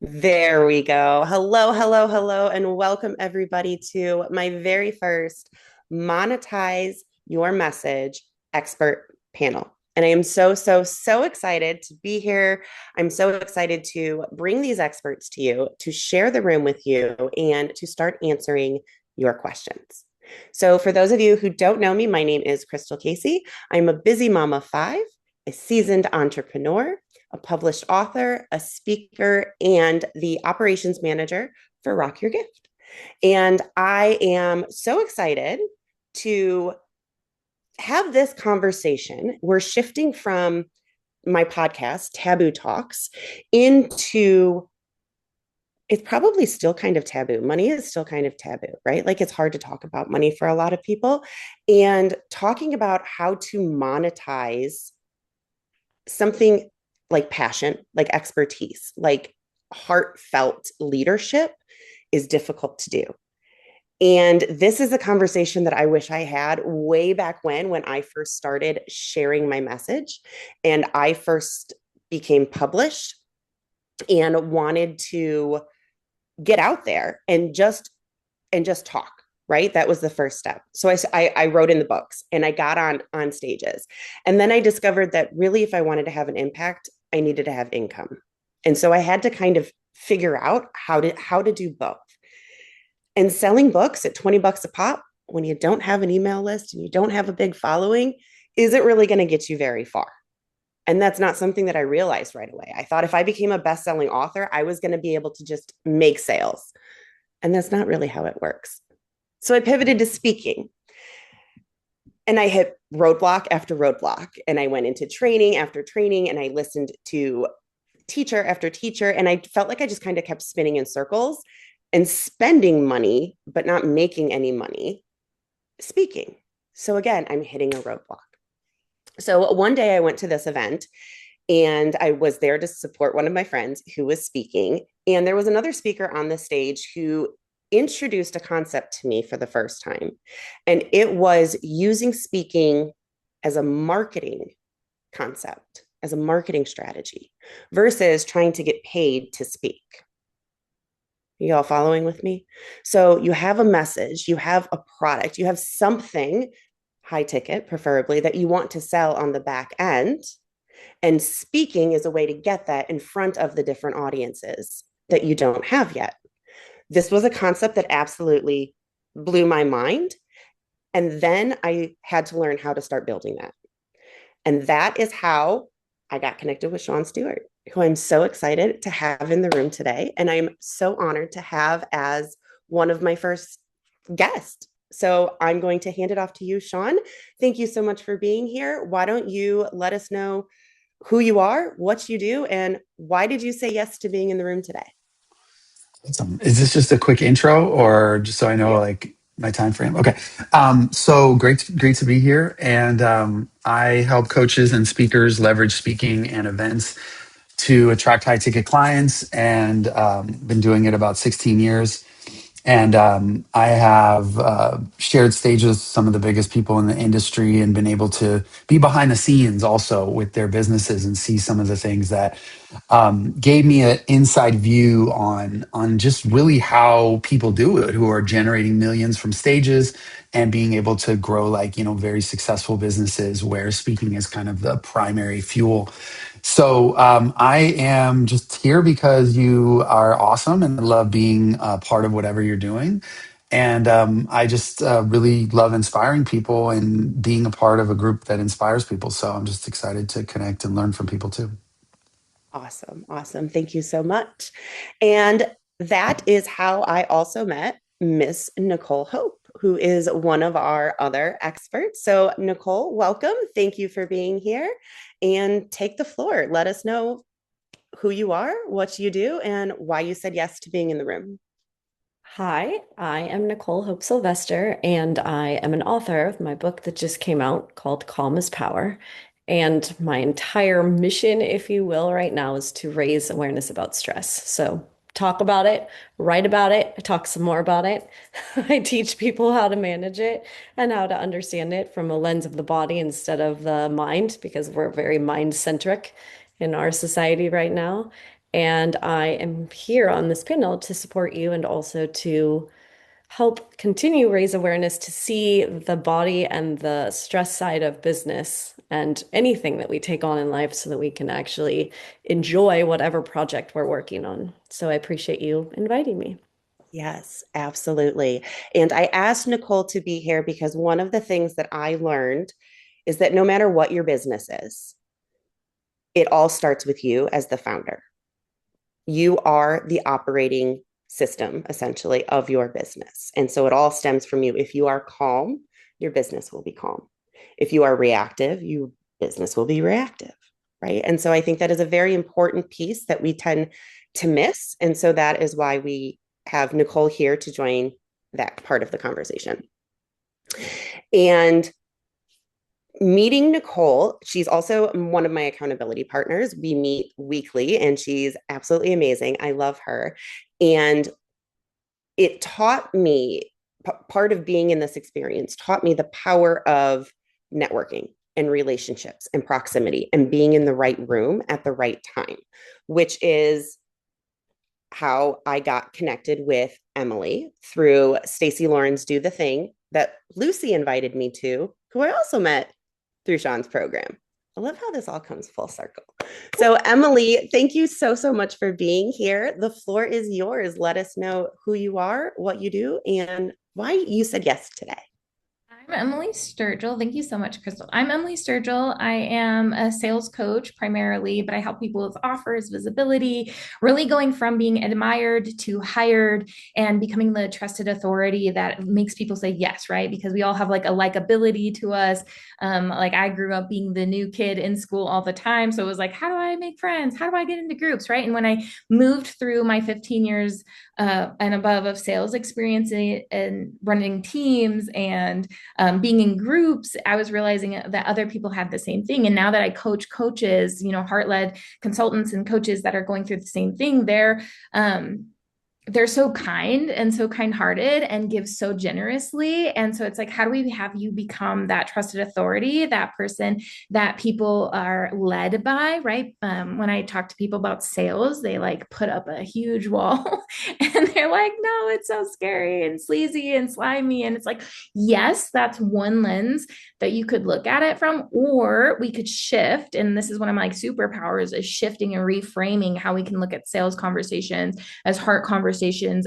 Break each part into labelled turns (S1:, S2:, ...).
S1: There we go. Hello, hello, hello, and welcome everybody to my very first Monetize Your Message expert panel. And I am so excited to be here. I'm so excited to bring these experts to you, to share the room with you, and to start answering your questions. So, for those of you who don't know me, my name is Krystal Casey. I'm a busy mama of five, a seasoned entrepreneur, a published author, a speaker, and the operations manager for Rock Your Gift. And I am so excited to have this conversation. We're shifting from my podcast, Taboo Talks, into it's probably still kind of taboo. Money is still kind of taboo, right? Like it's hard to talk about money for a lot of people. And talking about how to monetize something like passion, like expertise, like heartfelt leadership is difficult to do. And this is a conversation that I wish I had way back when I first started sharing my message and I first became published and wanted to get out there and just talk, right? That was the first step. So I wrote in the books and I got on stages. And then I discovered that really, if I wanted to have an impact, I needed to have income. And so I had to kind of figure out how to do both. And selling books at 20 bucks a pop when you don't have an email list and you don't have a big following isn't really going to get you very far. And that's not something that I realized right away. I thought if I became a best-selling author, I was going to be able to just make sales. And that's not really how it works. So I pivoted to speaking and I hit roadblock after roadblock. And I went into training after training and I listened to teacher after teacher. And I felt like I just kind of kept spinning in circles and spending money, but not making any money speaking. So again, I'm hitting a roadblock. So one day I went to this event and I was there to support one of my friends who was speaking. And there was another speaker on the stage who introduced a concept to me for the first time. And it was using speaking as a marketing concept, as a marketing strategy, versus trying to get paid to speak. You all following with me? So you have a message, you have a product, you have something high ticket, preferably, that you want to sell on the back end. And speaking is a way to get that in front of the different audiences that you don't have yet. This was a concept that absolutely blew my mind. And then I had to learn how to start building that. And that is how I got connected with Sean Stewart, who I'm so excited to have in the room today. And I'm so honored to have as one of my first guests. So I'm going to hand it off to you, Sean. Thank you so much for being here. Why don't you let us know who you are, what you do, and why did you say yes to being in the room today?
S2: Awesome. Is this just a quick intro or just so I know
S1: Yeah.
S2: like my time frame? Okay. So great to be here. And I help coaches and speakers leverage speaking and events to attract high ticket clients and been doing it about 16 years. And I have shared stages with some of the biggest people in the industry and been able to be behind the scenes also with their businesses and see some of the things that gave me an inside view on just really how people do it who are generating millions from stages and being able to grow like very successful businesses where speaking is kind of the primary fuel. So I am just here because you are awesome and I love being a part of whatever you're doing. And I just really love inspiring people and being a part of a group that inspires people. So I'm just excited to connect and learn from people too.
S1: Awesome. Awesome. Thank you so much. And that is how I also met Miss Nicole Hope, who is one of our other experts. So, Nicole, welcome. Thank you for being here and take the floor. Let us know who you are, what you do, and why you said yes to being in the room.
S3: Hi, I am Nicole Hope Sylvester, and I am an author of my book that just came out called Calm is Power. And my entire mission, if you will, right now is to raise awareness about stress. So talk about it, write about it, I talk some more about it. I teach people how to manage it and how to understand it from a lens of the body instead of the mind, because we're very mind centric in our society right now. And I am here on this panel to support you and also to help continue raise awareness to see the body and the stress side of business and anything that we take on in life so that we can actually enjoy whatever project we're working on. So I appreciate you inviting me.
S1: Yes, absolutely. And I asked Nicole to be here because one of the things that I learned is that no matter what your business is, it all starts with you as the founder. You are the operating system essentially of your business. And so it all stems from you. If you are calm, your business will be calm. If you are reactive, your business will be reactive, right? And so I think that is a very important piece that we tend to miss. And so that is why we have Nicole here to join that part of the conversation. And meeting Nicole, she's also one of my accountability partners. We meet weekly and she's absolutely amazing. I love her. And it taught me, part of being in this experience taught me the power of networking and relationships and proximity and being in the right room at the right time, which is how I got connected with Emily through Stacey Lauren's Do the Thing that Lucy invited me to, who I also met through Sean's program. I love how this all comes full circle. So, Emily, thank you so, so much for being here. The floor is yours. Let us know who you are, what you do, and why you said yes today.
S4: I'm Emily Sturgill. Thank you so much, Krystal. I'm Emily Sturgill. I am a sales coach primarily, but I help people with offers, visibility, really going from being admired to hired and becoming the trusted authority that makes people say yes, right? Because we all have like a likability to us. Like I grew up being the new kid in school all the time. So it was like, how do I make friends? How do I get into groups, right? And when I moved through my 15 years and above of sales experience and running teams and being in groups, I was realizing that other people had the same thing. And now that I coach coaches, heart-led consultants and coaches that are going through the same thing, they're so kind and so kind-hearted and give so generously. And so it's like, how do we have you become that trusted authority, that person that people are led by, right? When I talk to people about sales, they like put up a huge wall and they're like, no, it's so scary and sleazy and slimy. And it's like, yes, that's one lens that you could look at it from, or we could shift. And this is one of my superpowers is shifting and reframing how we can look at sales conversations as heart conversations,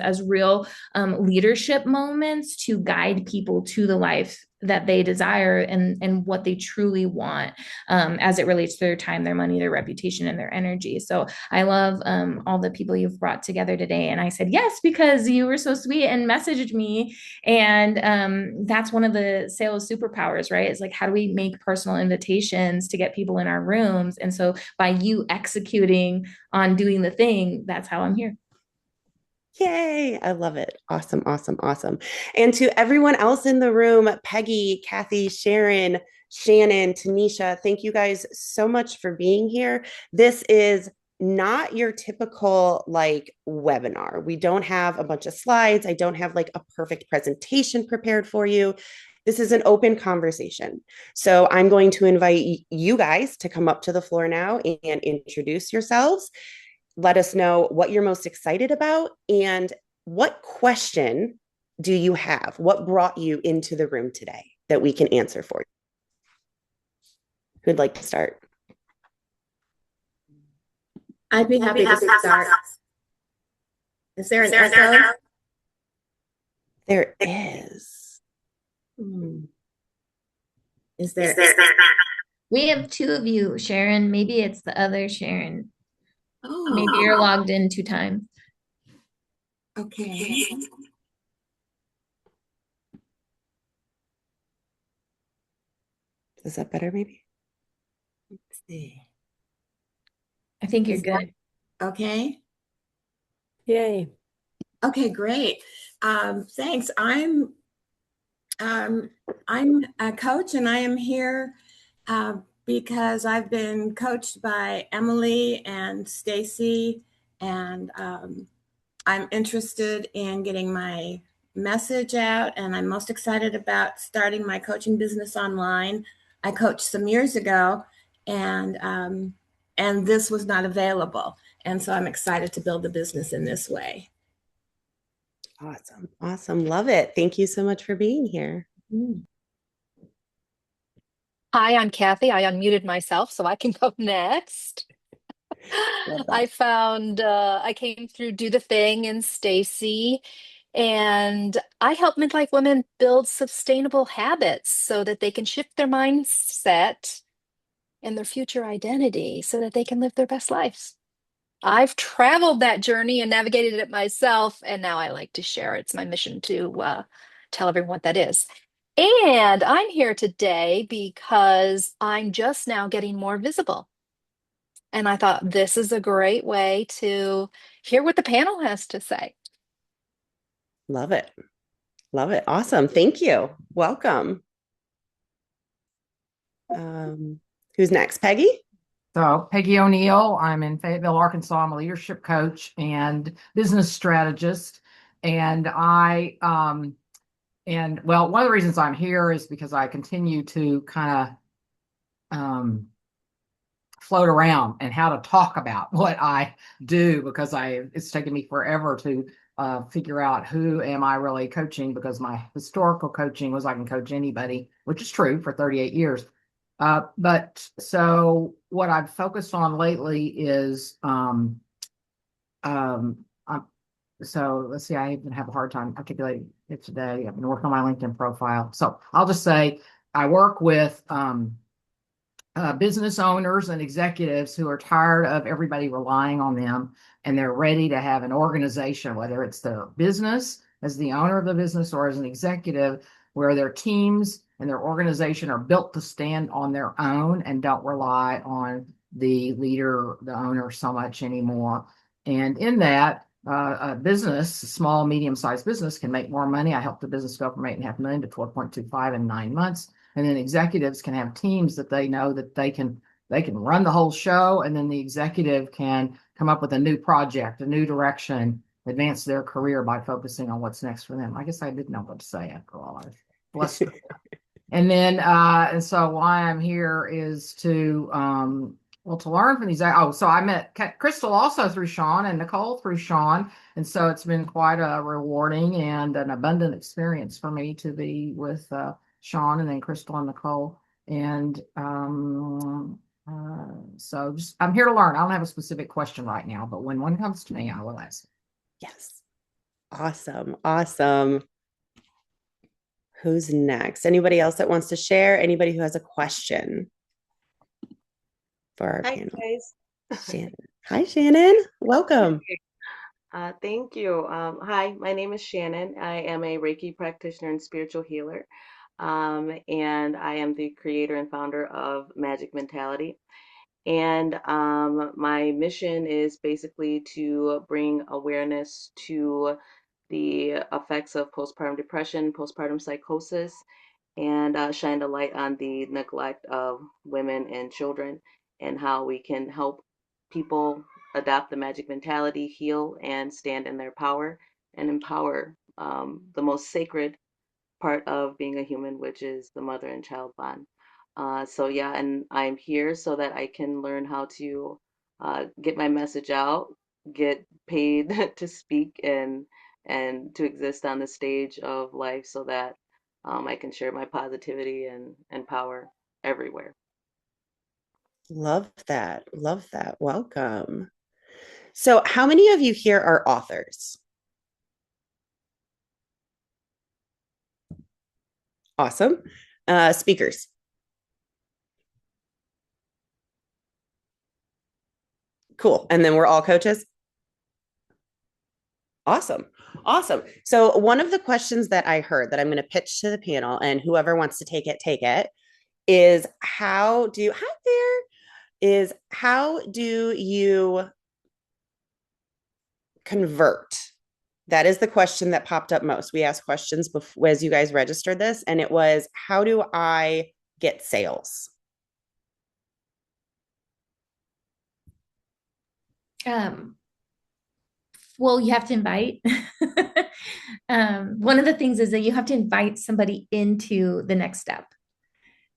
S4: as real leadership moments to guide people to the life that they desire and what they truly want as it relates to their time, their money, their reputation, and their energy. So I love all the people you've brought together today. And I said yes because you were so sweet and messaged me. And that's one of the sales superpowers, right? It's like, how do we make personal invitations to get people in our rooms? And so by you executing on doing the thing, that's how I'm here.
S1: Yay. I love it. Awesome, awesome, awesome. And to everyone else in the room, Peggy, Kathy, Sharon, Shannon, Tanisha, thank you guys so much for being here. This is not your typical like webinar. We don't have a bunch of slides. I don't have like a perfect presentation prepared for you. This is an open conversation. So I'm going to invite you guys to come up to the floor now and introduce yourselves. Let us know what you're most excited about and what question do you have? What brought you into the room today that we can answer for you? Who'd like to start?
S5: I'd be happy to start. Is there an echo?
S1: There is.
S5: Is there?
S4: We have two of you, Sharon. Maybe it's the other Sharon. Maybe
S5: Oh,
S4: you're logged in 2 times.
S5: okay.
S1: Is that better, maybe?
S5: Let's see.
S4: I think you're
S5: Is that
S4: good.
S5: okay?
S3: Yay.
S5: Okay, great. Thanks. I'm a coach and I am here because I've been coached by Emily and Stacy, and I'm interested in getting my message out, and I'm most excited about starting my coaching business online. I coached some years ago, and and this was not available. And so I'm excited to build the business in this way.
S1: Awesome. Awesome. Love it. Thank you so much for being here.
S6: Hi, I'm Kathy. I unmuted myself so I can go next.
S1: Love
S6: I
S1: that.
S6: found I came through Do the Thing and Stacy, and I help midlife women build sustainable habits so that they can shift their mindset and their future identity so that they can live their best lives. I've traveled that journey and navigated it myself, and now I like to share it. It's my mission to tell everyone what that is. And I'm here today because I'm just now getting more visible. And I thought this is a great way to hear what the panel has to say.
S1: Love it. Love it. Awesome. Thank you. Welcome. Um, who's next? Peggy?
S7: So, Peggy O'Neill, I'm in Fayetteville, Arkansas. I'm a leadership coach and business strategist. And well, one of the reasons I'm here is because I continue to kind of float around and how to talk about what I do because it's taken me forever to figure out who am I really coaching, because my historical coaching was I can coach anybody, which is true for 38 years. But so what I've focused on lately is um, so let's see, I even have a hard time articulating it today. I've been working on my LinkedIn profile. So I'll just say I work with business owners and executives who are tired of everybody relying on them, and they're ready to have an organization, whether it's the business as the owner of the business or as an executive, where their teams and their organization are built to stand on their own and don't rely on the leader, the owner, so much anymore. And in that, a business, a small, medium-sized business, can make more money. I helped the business go from 8.5 million to 12.25 in 9 months. And then executives can have teams that they know that they can run the whole show, and then the executive can come up with a new project, a new direction, advance their career by focusing on what's next for them. I guess I didn't know what to say after all. I was blessed. And then and so why I'm here is to to learn from these. Oh, so I met Krystal also through Sean, and Nicole through Sean. And so it's been quite a rewarding and an abundant experience for me to be with Sean and then Krystal and Nicole. And so just, I'm here to learn. I don't have a specific question right now, but when one comes to me, I will ask.
S1: Yes. Awesome. Awesome. Who's next? Anybody else that wants to share? Anybody who has a question for our
S8: Hi,
S1: panel?
S8: guys.
S1: Shannon. Hi, Shannon. Welcome.
S8: Thank you. Hi, my name is Shannon. I am a Reiki practitioner and spiritual healer. And I am the creator and founder of Magic Mentality. And my mission is basically to bring awareness to the effects of postpartum depression, postpartum psychosis, and shine the light on the neglect of women and children, and how we can help people adopt the magic mentality, heal, and stand in their power and empower the most sacred part of being a human, which is the mother and child bond. So yeah, and I'm here so that I can learn how to get my message out, get paid to speak, and to exist on the stage of life so that I can share my positivity and power everywhere.
S1: Love that. Love that. Welcome. So, how many of you here are authors? Awesome. Speakers. Cool. And then we're all coaches. Awesome. Awesome. So, one of the questions that I heard that I'm going to pitch to the panel, and whoever wants to take it, is hi there, is how do you convert? That is the question that popped up most. We asked questions before, as you guys registered this, and it was, how do I get sales?
S4: Well, you have to invite. One of the things is that you have to invite somebody into the next step.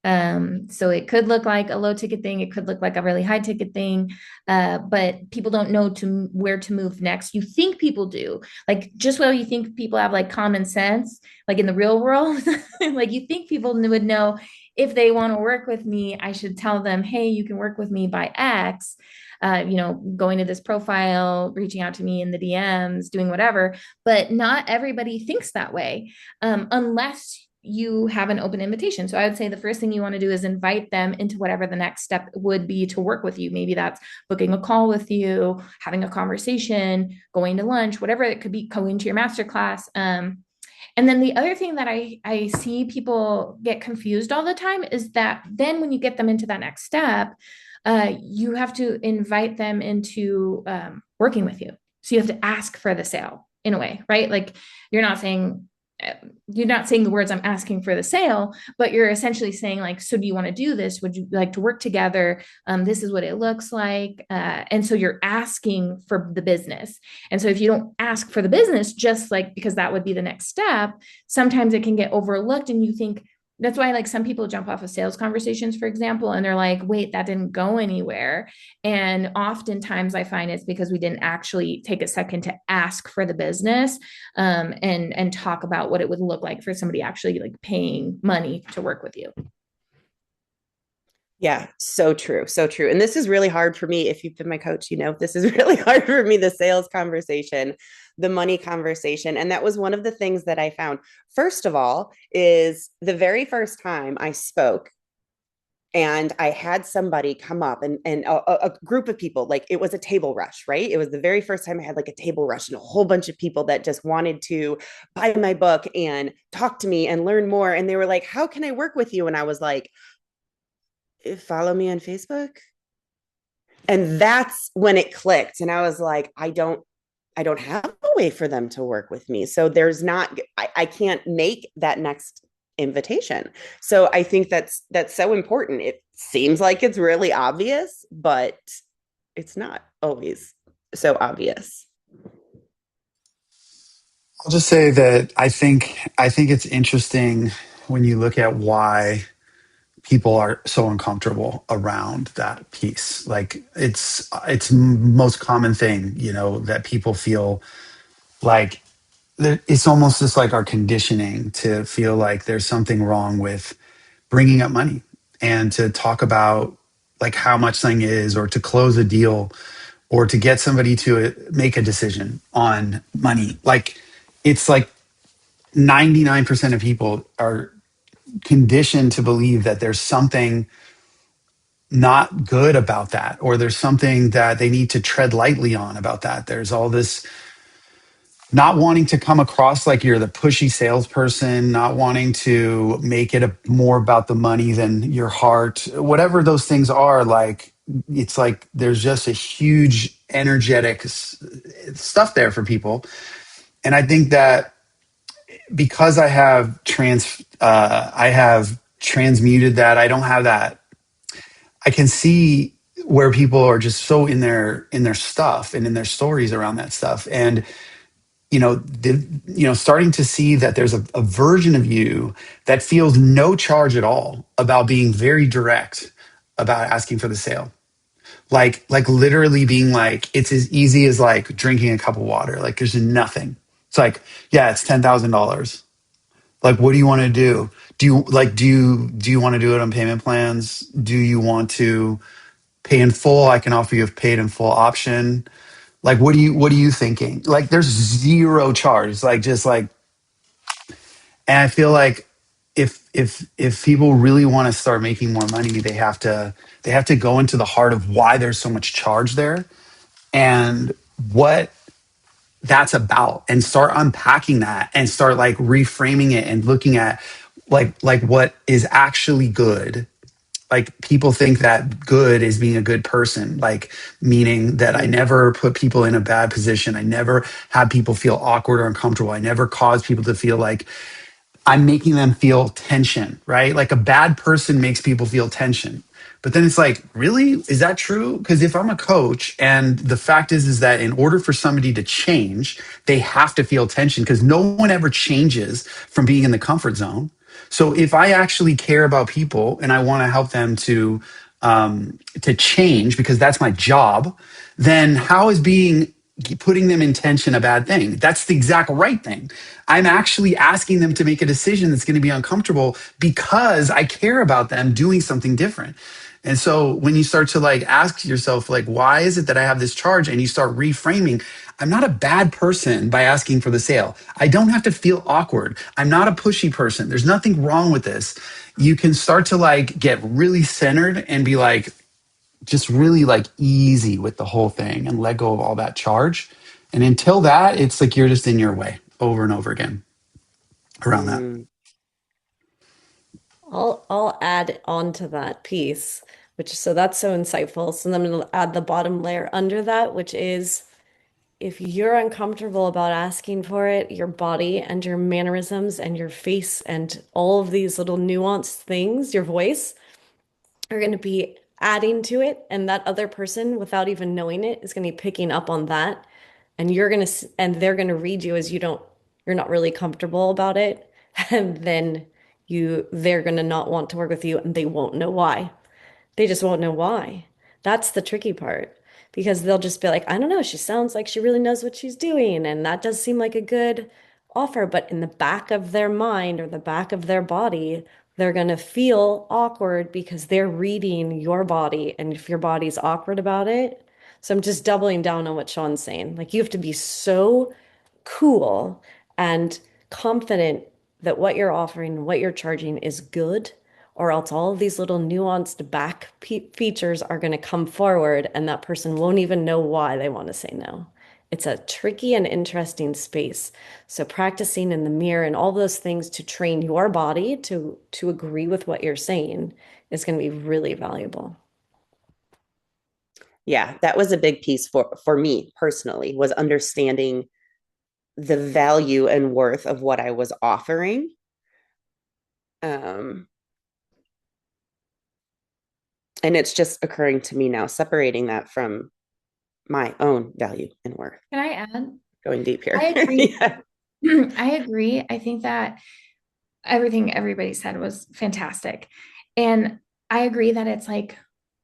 S4: So it could look like a low ticket thing, it could look like a really high ticket thing, but people don't know where to move next. You think people do, like just while you think people have like common sense, like in the real world, like you think people would know if they want to work with me, I should tell them, hey, you can work with me by X. Going to this profile, reaching out to me in the DMs, doing whatever. But not everybody thinks that way, unless you have an open invitation. So I would say the first thing you want to do is invite them into whatever the next step would be to work with you. Maybe that's booking a call with you, having a conversation, going to lunch, whatever it could be, going to your masterclass. And then the other thing that I see people get confused all the time is that then when you get them into that next step, you have to invite them into working with you. So you have to ask for the sale in a way, right? Like you're not saying the words I'm asking for the sale, but you're essentially saying like, so do you want to do this? Would you like to work together? This is what it looks like. And so you're asking for the business. And so if you don't ask for the business, just like, because that would be the next step, sometimes it can get overlooked and you think, that's why like some people jump off of sales conversations, for example, and they're like, wait, that didn't go anywhere. And oftentimes I find it's because we didn't actually take a second to ask for the business, and talk about what it would look like for somebody actually like paying money to work with you.
S1: Yeah, so true. So true. And this is really hard for me. If you've been my coach, this is really hard for me, the sales conversation, the money conversation. And that was one of the things that I found. First of all, is the very first time I spoke and I had somebody come up and a group of people, like it was a table rush, right? It was the very first time I had like a table rush and a whole bunch of people that just wanted to buy my book and talk to me and learn more. And they were like, how can I work with you? And I was like, follow me on Facebook. And that's when it clicked. And I was like, I don't have a way for them to work with me. So there's not, I can't make that next invitation. So I think that's so important. It seems like it's really obvious, but it's not always so obvious.
S2: I'll just say that I think it's interesting when you look at why people are so uncomfortable around that piece. Like it's most common thing, that people feel like it's almost just like our conditioning to feel like there's something wrong with bringing up money and to talk about like how much something is or to close a deal or to get somebody to make a decision on money. Like it's like 99% of people are conditioned to believe that there's something not good about that, or there's something that they need to tread lightly on about that. There's all this not wanting to come across like you're the pushy salesperson, not wanting to make it more about the money than your heart, whatever those things are. Like, it's like there's just a huge energetic stuff there for people. And I think that because I have transmuted that, I don't have that. I can see where people are just so in their stuff and in their stories around that stuff. And starting to see that there's a version of you that feels no charge at all about being very direct about asking for the sale. Like literally being like, it's as easy as like drinking a cup of water. Like there's nothing. It's like, yeah, it's $10,000. Like, what do you want to do? Do you want to do it on payment plans? Do you want to pay in full? I can offer you a paid in full option. Like, what are you thinking? Like, there's zero charge. Like, just like, and I feel like if people really want to start making more money, they have to go into the heart of why there's so much charge there and what that's about, and start unpacking that and start like reframing it and looking at like what is actually good. Like, people think that good is being a good person, like meaning that I never put people in a bad position. I never have people feel awkward or uncomfortable. I never cause people to feel like I'm making them feel tension, right? Like a bad person makes people feel tension. But then it's like, really? Is that true? Because if I'm a coach and the fact is that in order for somebody to change, they have to feel tension because no one ever changes from being in the comfort zone. So if I actually care about people and I want to help them to change because that's my job, then how is being putting them in tension a bad thing? That's the exact right thing. I'm actually asking them to make a decision that's going to be uncomfortable because I care about them doing something different. And so when you start to like ask yourself, like, why is it that I have this charge? And you start reframing, I'm not a bad person by asking for the sale. I don't have to feel awkward. I'm not a pushy person. There's nothing wrong with this. You can start to like get really centered and be like, just really like easy with the whole thing and let go of all that charge. And until that, it's like you're just in your way over and over again around that.
S1: Mm,
S3: I'll add on to that piece, which so that's so insightful. So then I'm going to add the bottom layer under that, which is if you're uncomfortable about asking for it, your body and your mannerisms and your face and all of these little nuanced things, your voice are going to be adding to it. And that other person, without even knowing it, is going to be picking up on that. And you're going to, and they're going to read you as you're not really comfortable about it. And then they're going to not want to work with you and they won't know why. They just won't know why. That's the tricky part because they'll just be like, I don't know, she sounds like she really knows what she's doing. And that does seem like a good offer. But in the back of their mind or the back of their body, they're going to feel awkward because they're reading your body. And if your body's awkward about it, so I'm just doubling down on what Sean's saying. Like you have to be so cool and confident that what you're offering, what you're charging is good, or else all of these little nuanced back features are going to come forward and that person won't even know why they want to say no. It's a tricky and interesting space. So practicing in the mirror and all those things to train your body to agree with what you're saying is going to be really valuable.
S1: yeah, that was a big piece for me personally, was understanding the value and worth of what I was offering. Um, and it's just occurring to me now, separating that from my own value and worth.
S4: Can I add?
S1: Going deep
S4: I
S1: here.
S4: agree.
S1: Yeah.
S4: I agree. I think that everything everybody said was fantastic. And I agree that it's like,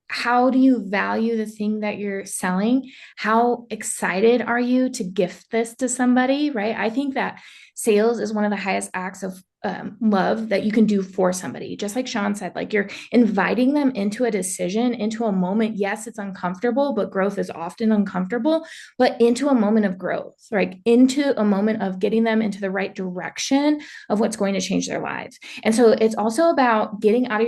S4: how do you value the thing that you're selling? How excited are you to gift this to somebody, right? I think that sales is one of the highest acts of love that you can do for somebody. Just like Sean said, like you're inviting them into a decision, into a moment. Yes, it's uncomfortable, but growth is often uncomfortable, but into a moment of growth, right? Into a moment of getting them into the right direction of what's going to change their lives. And so it's also about getting out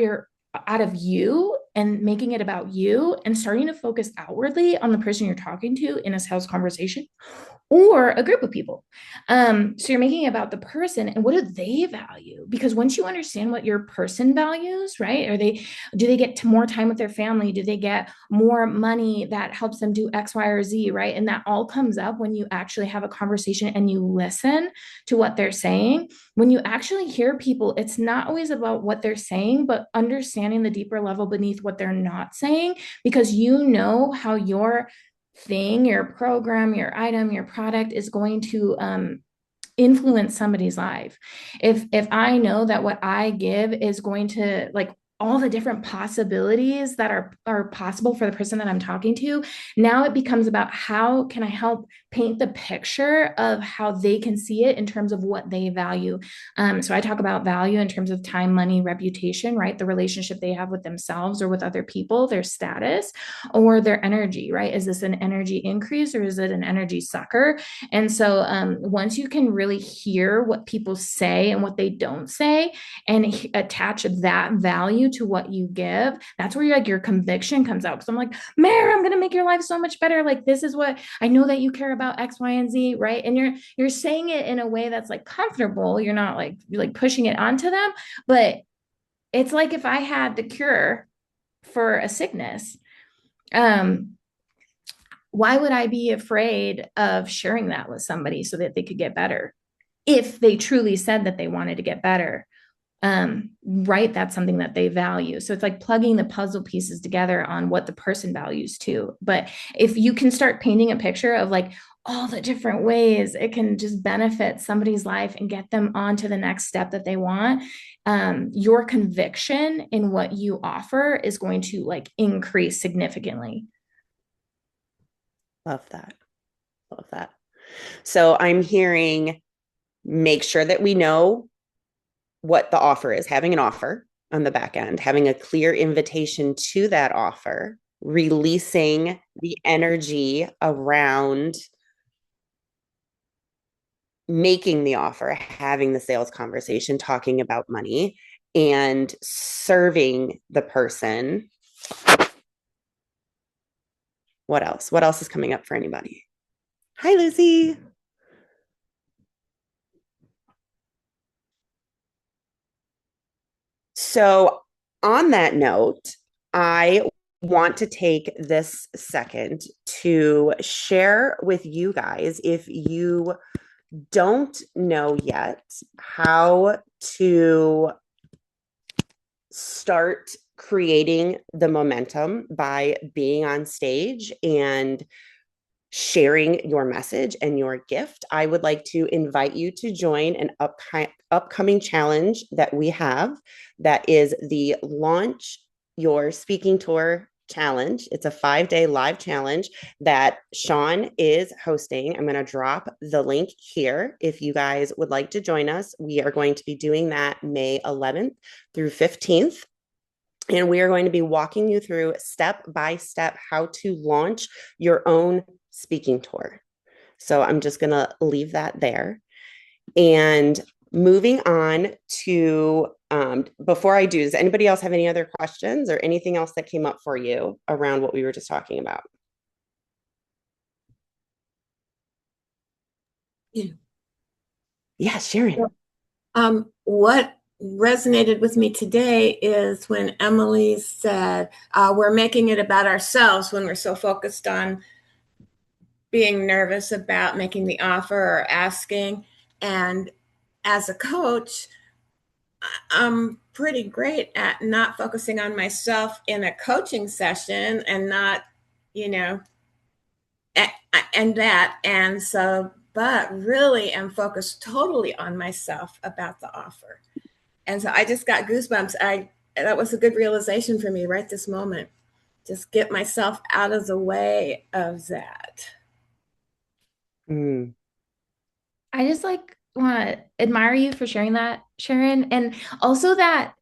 S4: of you and making it about you and starting to focus outwardly on the person you're talking to in a sales conversation or a group of people. So you're making it about the person and what do they value? Because once you understand what your person values, right? Do they get to more time with their family? Do they get more money that helps them do X, Y, or Z, right? And that all comes up when you actually have a conversation and you listen to what they're saying. When you actually hear people, it's not always about what they're saying, but understanding the deeper level beneath what they're not saying, because you know how your thing, your program, your item, your product is going to influence somebody's life. If I know that what I give is going to like all the different possibilities that are possible for the person that I'm talking to, now it becomes about how can I help paint the picture of how they can see it in terms of what they value. So I talk about value in terms of time, money, reputation, right? The relationship they have with themselves or with other people, their status, or their energy, right? Is this an energy increase or is it an energy sucker? And so once you can really hear what people say and what they don't say and attach that value to what you give, that's where your conviction comes out. Because I'm like, Mary, I'm going to make your life so much better. Like, this is what I know that you care about X, Y, and Z, right? And you're saying it in a way that's like comfortable. You're not like pushing it onto them. But it's like if I had the cure for a sickness, um, why would I be afraid of sharing that with somebody so that they could get better? If they truly said that they wanted to get better, right? That's something that they value. So it's like plugging the puzzle pieces together on what the person values too. But if you can start painting a picture of like, all the different ways it can just benefit somebody's life and get them on to the next step that they want. Your conviction in what you offer is going to like increase significantly.
S1: Love that. Love that. So I'm hearing make sure that we know what the offer is, having an offer on the back end, having a clear invitation to that offer, releasing the energy around making the offer, having the sales conversation, talking about money, and serving the person. What else? What else is coming up for anybody? Hi, Lucy. So, on that note, I want to take this second to share with you guys if you don't know yet how to start creating the momentum by being on stage and sharing your message and your gift, I would like to invite you to join an upcoming challenge that we have that is the Launch Your Speaking Tour challenge. It's a 5-day live challenge that Sean is hosting. I'm going to drop the link here if you guys would like to join us. We are going to be doing that May 11th through 15th. And we are going to be walking you through step by step how to launch your own speaking tour. So I'm just going to leave that there. And moving on to, before I do, does anybody else have any other questions or anything else that came up for you around what we were just talking about?
S5: Yeah.
S1: Yeah, Sharon.
S5: What resonated with me today is when Emily said, we're making it about ourselves when we're so focused on being nervous about making the offer or asking. And as a coach, I'm pretty great at not focusing on myself in a coaching session and not, you know, and that. And so, but really am focused totally on myself about the offer. And so I just got goosebumps. That was a good realization for me right this moment. Just get myself out of the way of that.
S1: Mm.
S4: I just like want to admire you for sharing that, Sharon. And also that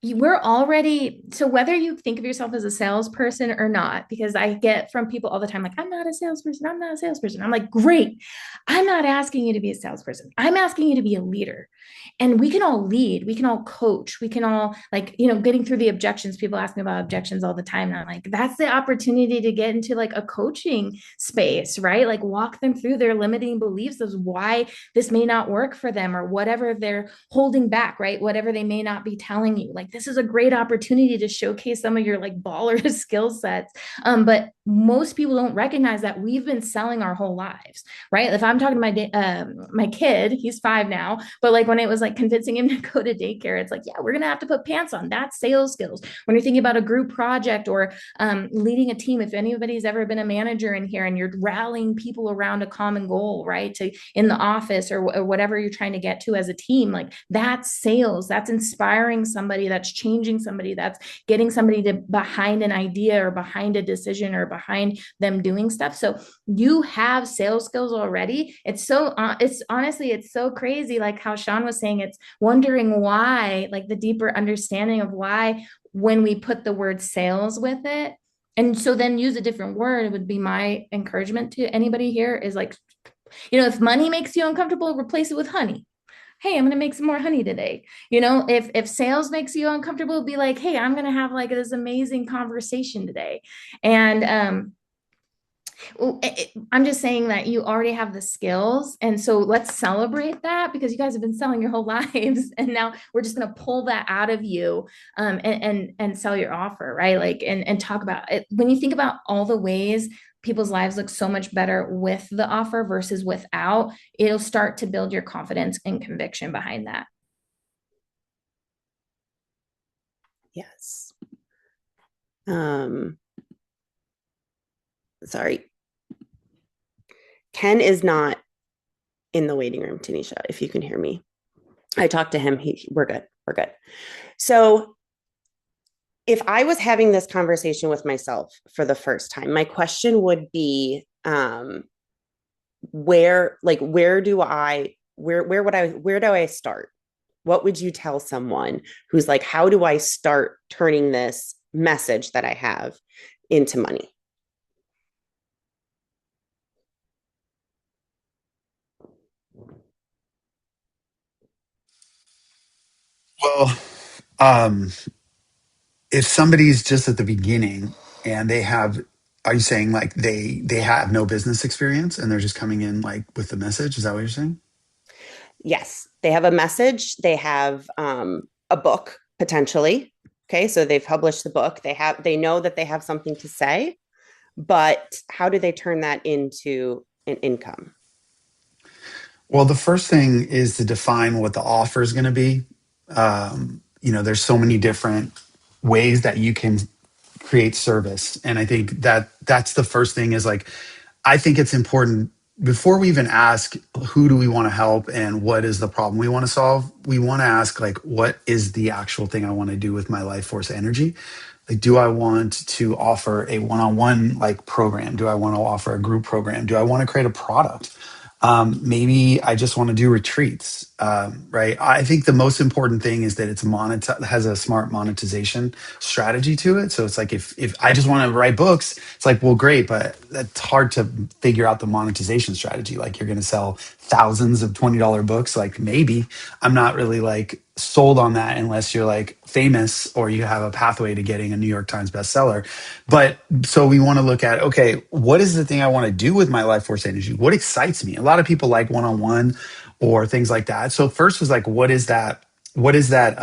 S4: we're already, so whether you think of yourself as a salesperson or not, because I get from people all the time, like, I'm not a salesperson. I'm not a salesperson. I'm like, great. I'm not asking you to be a salesperson. I'm asking you to be a leader. And we can all lead. We can all coach. We can all, like, getting through the objections. People ask me about objections all the time. And I'm like, that's the opportunity to get into like a coaching space, right? Like walk them through their limiting beliefs of why this may not work for them or whatever they're holding back, right? Whatever they may not be telling you. Like, this is a great opportunity to showcase some of your like baller skill sets. But most people don't recognize that we've been selling our whole lives, right? If I'm talking to my kid, he's 5 now, but like when it was like convincing him to go to daycare, it's like, yeah, we're gonna have to put pants on. That's sales skills. When you're thinking about a group project or leading a team, if anybody's ever been a manager in here and you're rallying people around a common goal, right? To in the office or whatever you're trying to get to as a team, like that's sales. That's inspiring somebody. That's changing somebody. That's getting somebody to behind an idea or behind a decision or behind them doing stuff. So you have sales skills already. It's honestly, it's so crazy. Like how Sean was saying, it's wondering why, like the deeper understanding of why when we put the word sales with it. And so then use a different word would be my encouragement to anybody here is like, if money makes you uncomfortable, replace it with honey. Hey, I'm going to make some more honey today. If sales makes you uncomfortable, be like, hey, I'm going to have like this amazing conversation today. And I'm just saying that you already have the skills. And so let's celebrate that because you guys have been selling your whole lives. And now we're just going to pull that out of you and sell your offer, right? Like, and talk about it. When you think about all the ways people's lives look so much better with the offer versus without, it'll start to build your confidence and conviction behind that.
S1: Yes. Sorry. Ken is not in the waiting room, Tanisha, if you can hear me. I talked to him. We're good. We're good. So if I was having this conversation with myself for the first time, my question would be, where do I start? What would you tell someone who's like, how do I start turning this message that I have into money?
S2: Well, um, if somebody's just at the beginning and they have, are you saying like they have no business experience and they're just coming in like with the message? Is that what you're saying?
S1: Yes, they have a message. They have a book potentially. Okay, so they've published the book. They know that they have something to say, but how do they turn that into an income?
S2: Well, the first thing is to define what the offer is going to be. There's so many different ways that you can create service, and I think that that's the first thing is like, I think it's important before we even ask who do we want to help and what is the problem we want to solve. We want to ask like, what is the actual thing I want to do with my life force energy? Like, do I want to offer a one-on-one like program? Do I want to offer a group program? Do I want to create a product? Maybe I just want to do retreats, right? I think the most important thing is that has a smart monetization strategy to it. So it's like if I just want to write books, it's like, well, great, but that's hard to figure out the monetization strategy. Like you're going to sell thousands of $20 books. Like maybe I'm not really like sold on that unless you're like famous or you have a pathway to getting a New York Times bestseller. But so we want to look at, okay, what is the thing I want to do with my life force energy? What excites me? A lot of people like one-on-one or things like that. So first was like, what is that? What is that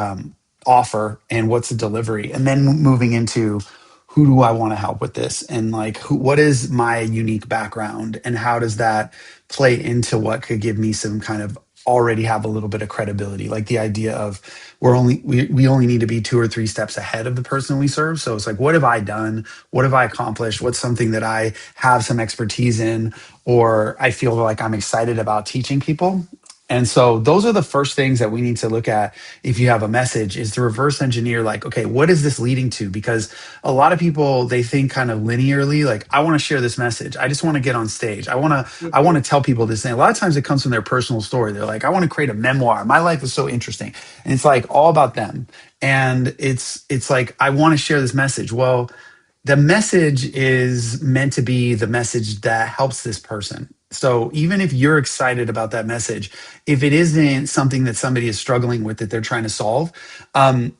S2: offer and what's the delivery? And then moving into who do I want to help with this? And like, what is my unique background and how does that play into what could give me some kind of already have a little bit of credibility, like the idea of we only need to be 2 or 3 steps ahead of the person we serve. So it's like, what have I done? What have I accomplished? What's something that I have some expertise in, or I feel like I'm excited about teaching people? And so those are the first things that we need to look at if you have a message, is to reverse engineer like, okay, what is this leading to? Because a lot of people, they think kind of linearly, like, I want to share this message. I just want to get on stage. I want to
S1: Mm-hmm.
S2: tell people this thing. A lot of times it comes from their personal story. They're like, I want to create a memoir. My life is so interesting. And it's like all about them. And it's like, I want to share this message. Well, the message is meant to be the message that helps this person. So even if you're excited about that message, if it isn't something that somebody is struggling with that they're trying to solve,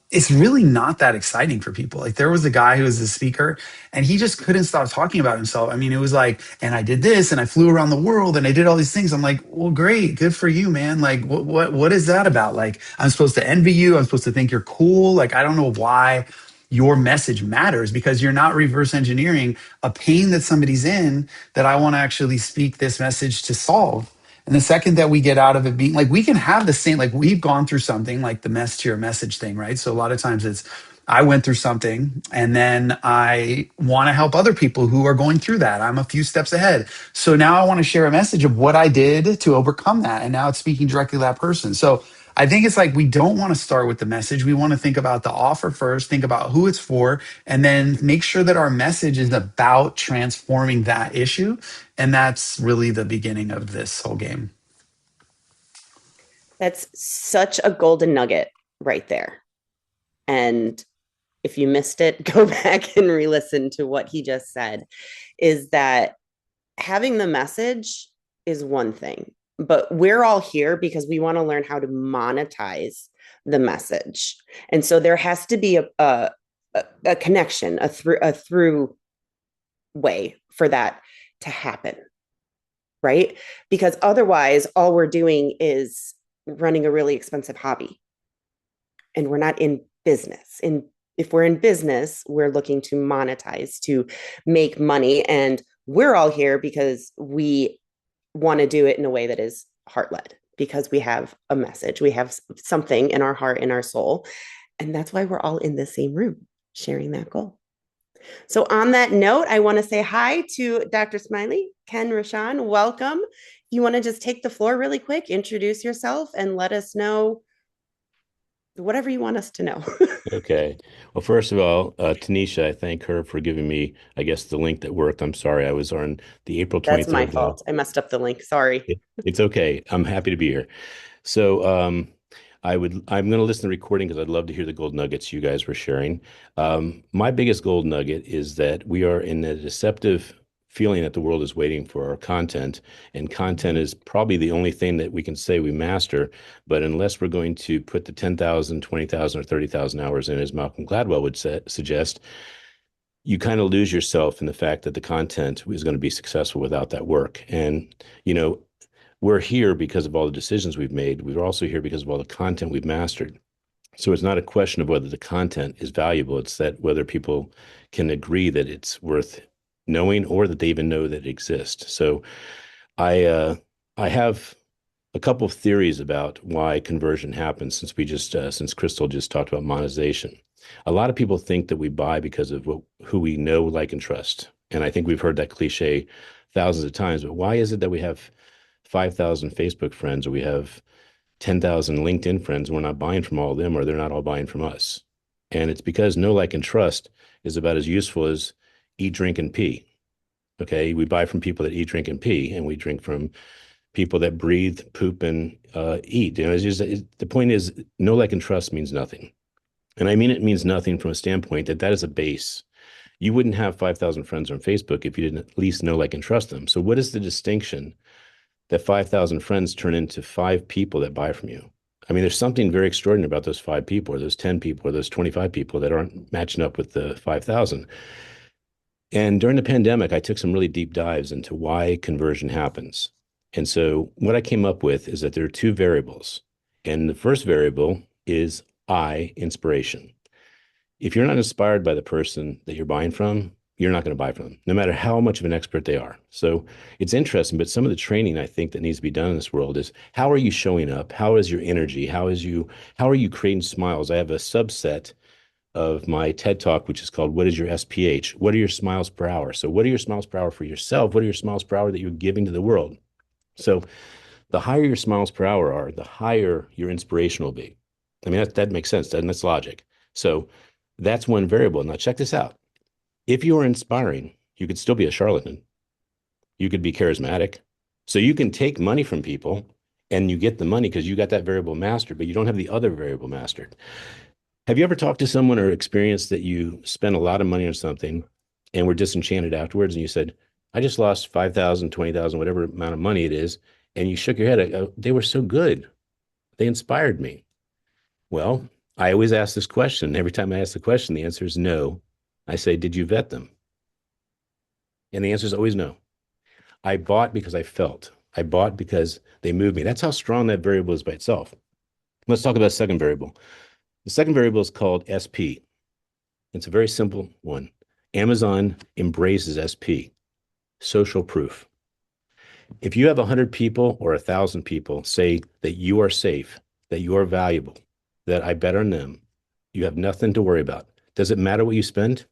S2: it's really not that exciting for people. Like there was a guy who was a speaker and he just couldn't stop talking about himself. I mean, it was like, and I did this and I flew around the world and I did all these things. I'm like, well, great, good for you, man. Like, what is that about? Like, I'm supposed to envy you. I'm supposed to think you're cool. Like, I don't know why your message matters because you're not reverse engineering a pain that somebody's in that I want to actually speak this message to solve. And the second that we get out of it being like, we can have the same, like we've gone through something like the mess to your message thing, right? So a lot of times it's, I went through something and then I want to help other people who are going through that. I'm a few steps ahead. So now I want to share a message of what I did to overcome that. And now it's speaking directly to that person. So I think it's like we don't want to start with the message. We want to think about the offer first, think about who it's for, and then make sure that our message is about transforming that issue. And that's really the beginning of this whole game.
S1: That's such a golden nugget right there. And if you missed it, go back and re listen to what he just said. Is that having the message is one thing, but we're all here because we want to learn how to monetize the message. And so there has to be a connection, a through way for that to happen, right? Because otherwise, all we're doing is running a really expensive hobby and we're not in business. If we're in business, we're looking to monetize, to make money. And we're all here because we want to do it in a way that is heart led, because we have a message, we have something in our heart, in our soul. And that's why we're all in the same room sharing that goal. So, on that note, I want to say hi to Dr. Smiley. Ken, Rashawn, welcome. You want to just take the floor really quick, introduce yourself, and let us know whatever you want us to know.
S9: Okay. Well, first of all, Tanisha, I thank her for giving me, I guess, the link that worked. I'm sorry. I was on the April
S1: That's my
S9: 23rd
S1: fault. I messed up the link. Sorry.
S9: It's okay. I'm happy to be here. So, I'm going to listen to the recording because I'd love to hear the gold nuggets you guys were sharing. My biggest gold nugget is that we are in a deceptive feeling that the world is waiting for our content, and content is probably the only thing that we can say we master. But unless we're going to put the 10,000, 20,000, or 30,000 hours in, as Malcolm Gladwell would suggest, you kind of lose yourself in the fact that the content is going to be successful without that work. And, you know, we're here because of all the decisions we've made. We're also here because of all the content we've mastered. So it's not a question of whether the content is valuable. It's that whether people can agree that it's worth knowing or that they even know that it exists. So I have a couple of theories about why conversion happens since Krystal just talked about monetization. A lot of people think that we buy because of who we know, like, and trust. And I think we've heard that cliche thousands of times, but why is it that we have 5,000 Facebook friends or we have 10,000 LinkedIn friends and we're not buying from all of them or they're not all buying from us? And it's because know, like, and trust is about as useful as eat, drink, and pee. Okay. We buy from people that eat, drink, and pee, and we drink from people that breathe, poop, and eat. The point is, know, like, and trust means nothing. And I mean, it means nothing from a standpoint that is a base. You wouldn't have 5,000 friends on Facebook if you didn't at least know, like, and trust them. So what is the distinction that 5,000 friends turn into 5 people that buy from you? I mean, there's something very extraordinary about those 5 people or those 10 people or those 25 people that aren't matching up with the 5,000. And during the pandemic, I took some really deep dives into why conversion happens. And so what I came up with is that there are 2 variables. And the first variable is inspiration. If you're not inspired by the person that you're buying from, you're not going to buy from them, no matter how much of an expert they are. So it's interesting, but some of the training I think that needs to be done in this world is how are you showing up? How is your energy? How are you creating smiles? I have a subset of my TED Talk, which is called What is Your SPH? What are your smiles per hour? So what are your smiles per hour for yourself? What are your smiles per hour that you're giving to the world? So the higher your smiles per hour are, the higher your inspiration will be. I mean, that makes sense, and that's logic. So that's one variable. Now check this out. If you are inspiring, you could still be a charlatan. You could be charismatic. So you can take money from people and you get the money because you got that variable mastered, but you don't have the other variable mastered. Have you ever talked to someone or experienced that you spent a lot of money on something and were disenchanted afterwards and you said, I just lost 5,000, 20,000, whatever amount of money it is, and you shook your head. They were so good. They inspired me. Well, I always ask this question. Every time I ask the question, the answer is no. I say, did you vet them? And the answer is always no. I bought because I felt. I bought because they moved me. That's how strong that variable is by itself. Let's talk about the second variable. The second variable is called SP. It's a very simple one. Amazon embraces SP, social proof. If you have 100 people or 1,000 people say that you are safe, that you are valuable, that I bet on them, you have nothing to worry about. Does it matter what you spend?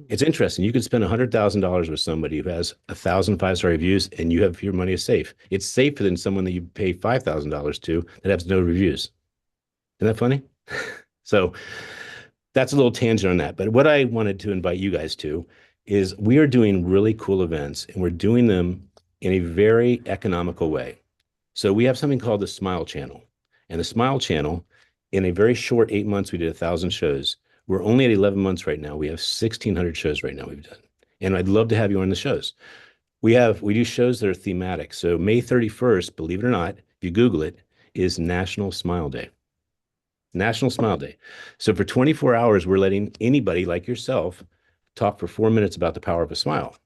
S9: It's interesting. You could spend $100,000 with somebody who has 1,000 5-star reviews and your money is safe. It's safer than someone that you pay $5,000 to that has no reviews. Isn't that funny? So that's a little tangent on that. But what I wanted to invite you guys to is we are doing really cool events and we're doing them in a very economical way. So we have something called the Smile Channel. And the Smile Channel, in a very short 8 months, we did 1,000 shows. We're only at 11 months right now. We have 1,600 shows right now we've done. And I'd love to have you on the shows. We do shows that are thematic. So May 31st, believe it or not, if you Google it, is National Smile Day. National Smile Day. So for 24 hours, we're letting anybody like yourself talk for 4 minutes about the power of a smile.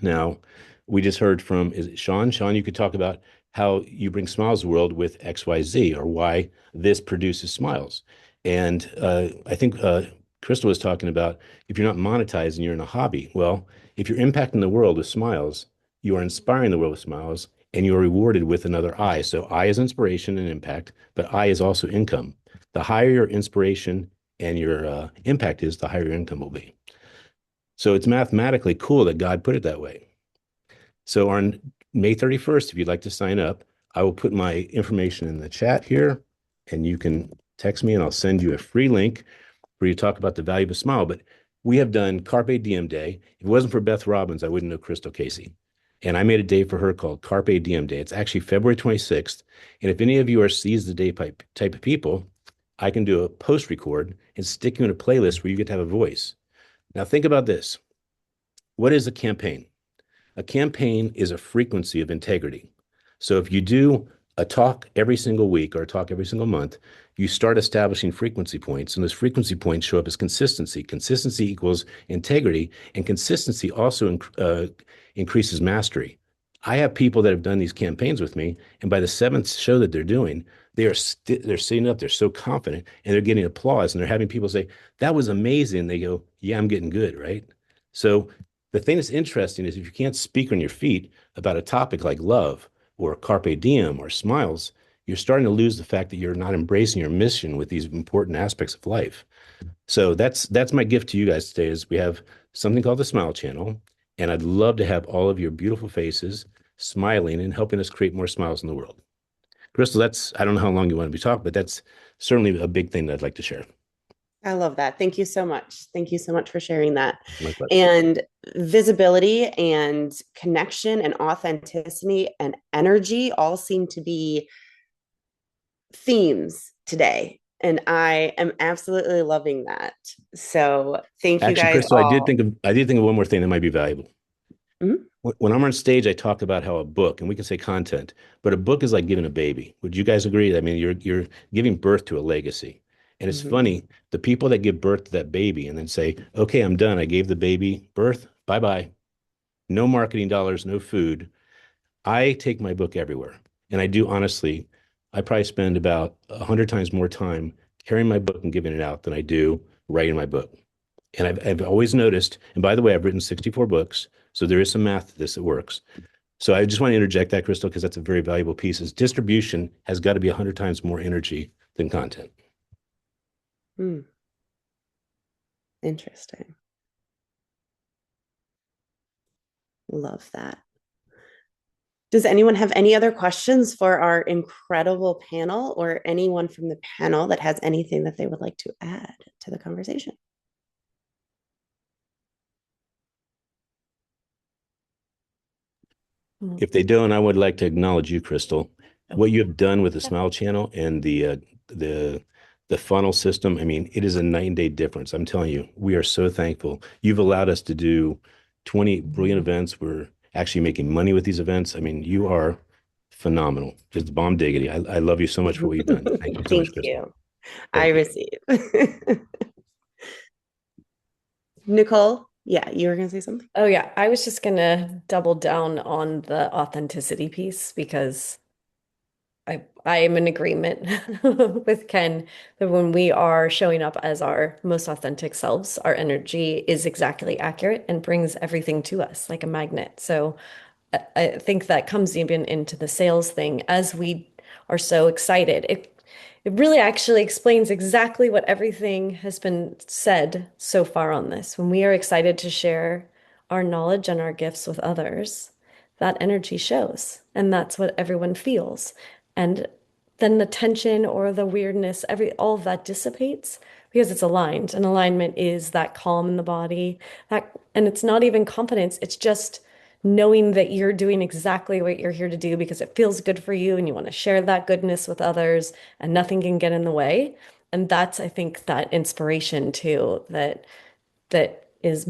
S9: Now, we just heard from, is it Sean? Sean, you could talk about how you bring smiles to the world with XYZ or why this produces smiles. And I think Krystal was talking about if you're not monetized and you're in a hobby. Well, if you're impacting the world with smiles, you are inspiring the world with smiles and you are rewarded with another I. So I is inspiration and impact, but I is also income. The higher your inspiration and your impact is, the higher your income will be. So it's mathematically cool that God put it that way. So on May 31st, if you'd like to sign up, I will put my information in the chat here, and you can text me and I'll send you a free link where you talk about the value of a smile. But we have done Carpe Diem Day. If it wasn't for Beth Robbins, I wouldn't know Krystal Casey. And I made a day for her called Carpe Diem Day. It's actually February 26th. And if any of you are seize the day type of people, I can do a post record and stick you in a playlist where you get to have a voice. Now, think about this. What is a campaign? A campaign is a frequency of integrity. So if you do a talk every single week or a talk every single month, you start establishing frequency points, and those frequency points show up as consistency. Consistency equals integrity, and consistency also increases mastery. I have people that have done these campaigns with me, and by the seventh show that they're doing, they're sitting up, they're so confident, and they're getting applause, and they're having people say, "That was amazing." And they go, "Yeah, I'm getting good," right? So the thing that's interesting is if you can't speak on your feet about a topic like love or carpe diem or smiles, you're starting to lose the fact that you're not embracing your mission with these important aspects of life. So that's my gift to you guys today is we have something called the Smile Channel, and I'd love to have all of your beautiful faces smiling and helping us create more smiles in the world. Krystal, that's I don't know how long you want to be talking, but that's certainly a big thing that I'd like to share.
S1: I love that. Thank you so much. Thank you so much for sharing that.
S9: My pleasure.
S1: And visibility and connection and authenticity and energy all seem to be themes today. And I am absolutely loving that. So thank you
S9: Actually,
S1: guys
S9: Krystal,
S1: all.
S9: I did think of one more thing that might be valuable.
S1: Mhm.
S9: When I'm on stage, I talk about how a book, and we can say content, but a book is like giving a baby. Would you guys agree? I mean, you're giving birth to a legacy. And it's
S1: Mhm.
S9: funny, the people that give birth to that baby and then say, "Okay, I'm done. I gave the baby birth. Bye-bye. No marketing dollars, no food." I take my book everywhere. And I do honestly, I probably spend about 100 times more time carrying my book and giving it out than I do writing my book. And I've always noticed, and by the way, I've written 64 books, so there is some math to this that works. So I just want to interject that, Krystal, because that's a very valuable piece. Is distribution has got to be 100 times more energy than content.
S1: Hmm. Interesting. Love that. Does anyone have any other questions for our incredible panel or anyone from the panel that has anything that they would like to add to the conversation?
S9: If they don't, I would like to acknowledge you, Krystal. What you have done with the Smile Channel and the the funnel system. I mean, it is a night and day difference. I'm telling you, we are so thankful. You've allowed us to do 20 brilliant events. We're actually making money with these events. I mean, you are phenomenal. Just bomb diggity. I love you so much for what you've done. Thank you so much,
S1: Thank
S9: Krystal.
S1: you. I
S9: Thank you.
S1: receive. Nicole, yeah, you were going to say something?
S3: Oh, yeah. I was just going to double down on the authenticity piece because I am in agreement with Ken that when we are showing up as our most authentic selves, our energy is exactly accurate and brings everything to us like a magnet. So I think that comes even into the sales thing as we are so excited. It really actually explains exactly what everything has been said so far on this. When we are excited to share our knowledge and our gifts with others, that energy shows, and that's what everyone feels. And then the tension or the weirdness, all of that dissipates because it's aligned. And alignment is that calm in the body, and it's not even confidence, it's just knowing that you're doing exactly what you're here to do because it feels good for you and you want to share that goodness with others and nothing can get in the way. And that's, I think, that inspiration too, that is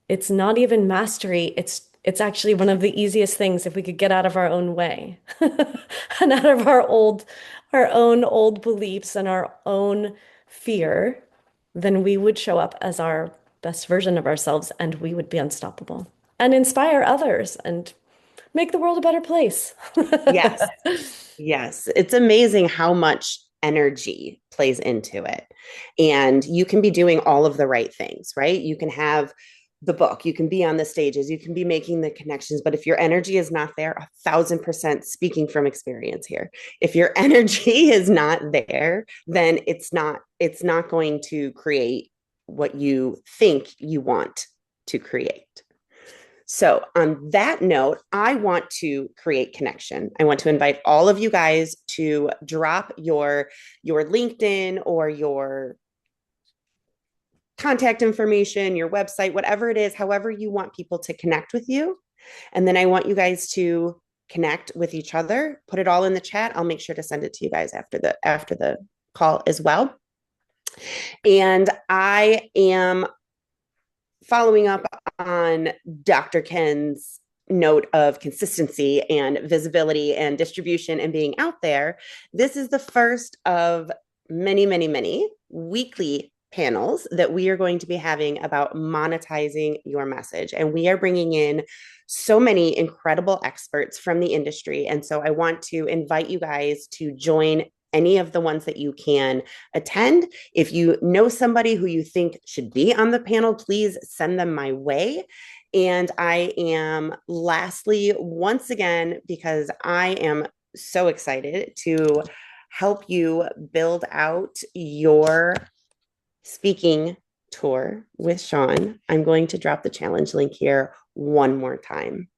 S3: it's not even mastery. It's actually one of the easiest things if we could get out of our own way and out of our own old beliefs and our own fear, then we would show up as our best version of ourselves and we would be unstoppable and inspire others and make the world a better place.
S1: Yes. Yes. It's amazing how much energy plays into it. And you can be doing all of the right things, right? You can have the book, you can be on the stages, you can be making the connections. But if your energy is not there, 1,000% speaking from experience here, if your energy is not there, then it's not going to create what you think you want to create. So, on that note, I want to create connection. I want to invite all of you guys to drop your LinkedIn or your contact information, your website, whatever it is, however you want people to connect with you. And then I want you guys to connect with each other, put it all in the chat. I'll make sure to send it to you guys after the call as well. And I am following up on Dr. Ken's note of consistency and visibility and distribution and being out there. This is the first of many, many, many weekly panels that we are going to be having about monetizing your message. And we are bringing in so many incredible experts from the industry. And so I want to invite you guys to join any of the ones that you can attend. If you know somebody who you think should be on the panel, please send them my way. And I am lastly, once again, because I am so excited to help you build out your speaking tour with Sean, I'm going to drop the challenge link here one more time.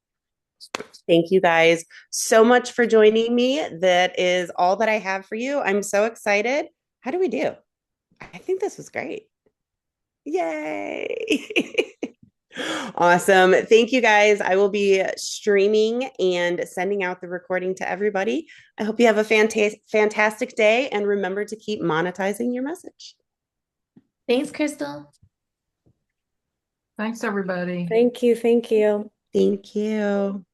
S1: Thank you guys so much for joining me. That is all that I have for you. I'm so excited. How do we do? I think this was great. Yay. Awesome. Thank you guys. I will be streaming and sending out the recording to everybody. I hope you have a fantastic day and remember to keep monetizing your message.
S4: Thanks, Krystal.
S7: Thanks, everybody.
S3: Thank you. Thank you.
S1: Thank you.